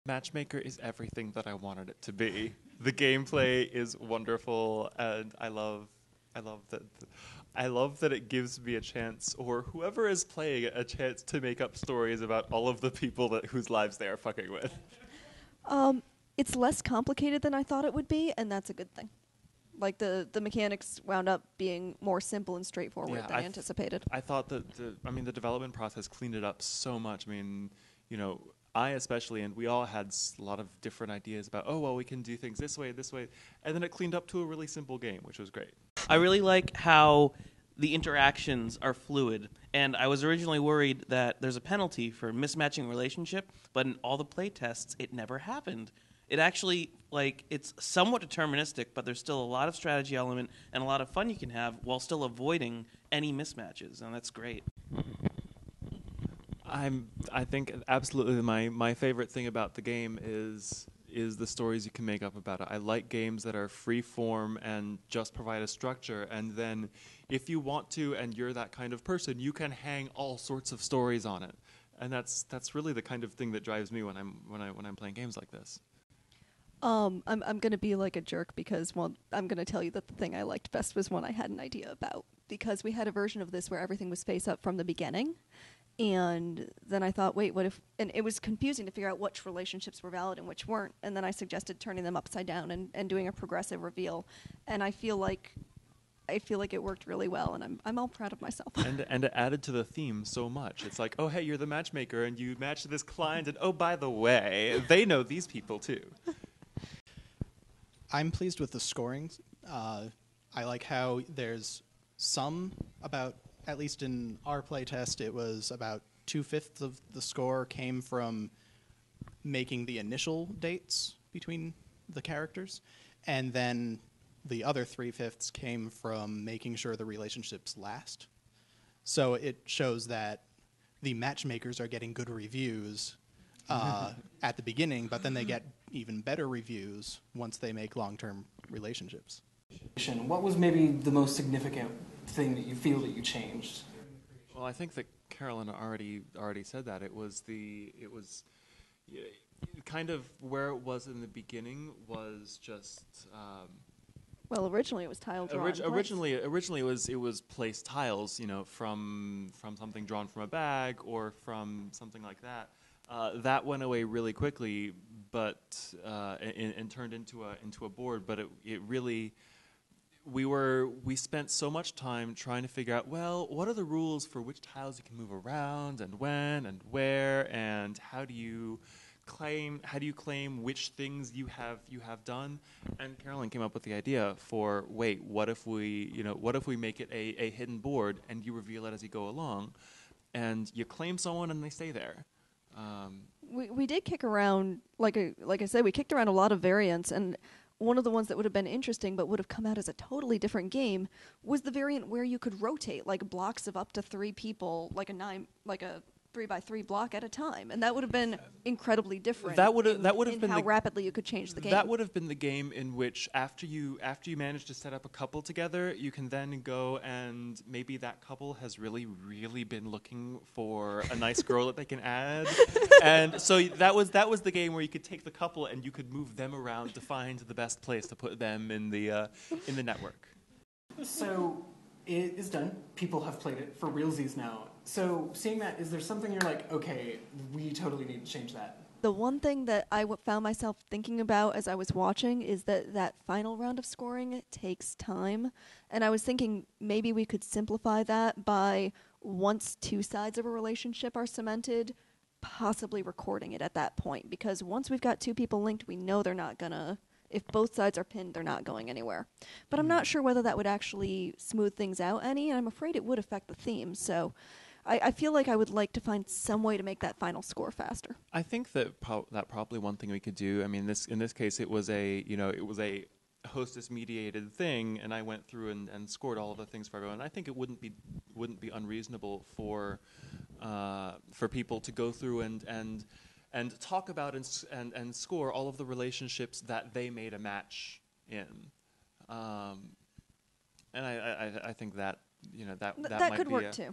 Matchmaker is everything that I wanted it to be. The gameplay is wonderful, and I love that it gives me a chance, or whoever is playing it, a chance to make up stories about all of the people whose lives they are fucking with. It's less complicated than I thought it would be, and that's a good thing. Like, the mechanics wound up being more simple and straightforward than I anticipated. I thought that the development process cleaned it up so much. I mean, I especially, and we all had a lot of different ideas about, oh, well, we can do things this way, and then it cleaned up to a really simple game, which was great. I really like how the interactions are fluid, and I was originally worried that there's a penalty for mismatching relationship, but in all the play tests, it never happened. It actually, it's somewhat deterministic, but there's still a lot of strategy element and a lot of fun you can have while still avoiding any mismatches, and that's great. I think absolutely my favorite thing about the game is the stories you can make up about it. I like games that are free form and just provide a structure, and then if you want to and you're that kind of person, you can hang all sorts of stories on it. And that's really the kind of thing that drives me when I'm playing games like this. I'm going to be like a jerk because, well, I'm going to tell you that the thing I liked best was one I had an idea about, because we had a version of this where everything was face up from the beginning. And then I thought, wait, what if... And it was confusing to figure out which relationships were valid and which weren't. And then I suggested turning them upside down and doing a progressive reveal. And I feel like it worked really well, and I'm all proud of myself. And it added to the theme so much. It's like, oh, hey, you're the matchmaker, and you match this client, and oh, by the way, they know these people too. I'm pleased with the scoring. I like how there's at least in our playtest, it was about 2/5 of the score came from making the initial dates between the characters, and then the other 3/5 came from making sure the relationships last. So it shows that the matchmakers are getting good reviews at the beginning, but then they get even better reviews once they make long-term relationships. What was maybe the most significant thing that you feel that you changed? Well, I think that Carolyn already said that. It was kind of where it was in the beginning was just. Well, originally it was tile drawn. Originally it was placed tiles, from something drawn from a bag or from something like that. That went away really quickly, but and turned into a board. But it really. We spent so much time trying to figure out, well, what are the rules for which tiles you can move around and when and where, and how do you claim which things you have done? And Carolyn came up with the idea for, wait, what if we make it a hidden board and you reveal it as you go along, and you claim someone and they stay there. We did kick around, like I said, we kicked around a lot of variants, and one of the ones that would have been interesting but would have come out as a totally different game was the variant where you could rotate like blocks of up to 3 people, like a 3x3 block at a time, and that would have been incredibly different. That would have been how rapidly you could change the game. That would have been the game in which after you manage to set up a couple together, you can then go and maybe that couple has really, really been looking for a nice girl that they can add, and so that was the game where you could take the couple and you could move them around to find the best place to put them in the network. So it is done. People have played it for realsies now. So seeing that, is there something you're like, okay, we totally need to change that? The one thing that I found myself thinking about as I was watching is that final round of scoring takes time. And I was thinking maybe we could simplify that by, once 2 sides of a relationship are cemented, possibly recording it at that point. Because once we've got 2 people linked, we know they're not gonna... If both sides are pinned, they're not going anywhere. But I'm not sure whether that would actually smooth things out any, and I'm afraid it would affect the theme. So I feel like I would like to find some way to make that final score faster. I think that probably one thing we could do. I mean, in this case, it was a hostess mediated thing, and I went through and scored all of the things for everyone. I think it wouldn't be unreasonable for people to go through and talk about and score all of the relationships that they made a match in, and I think that that could might work too.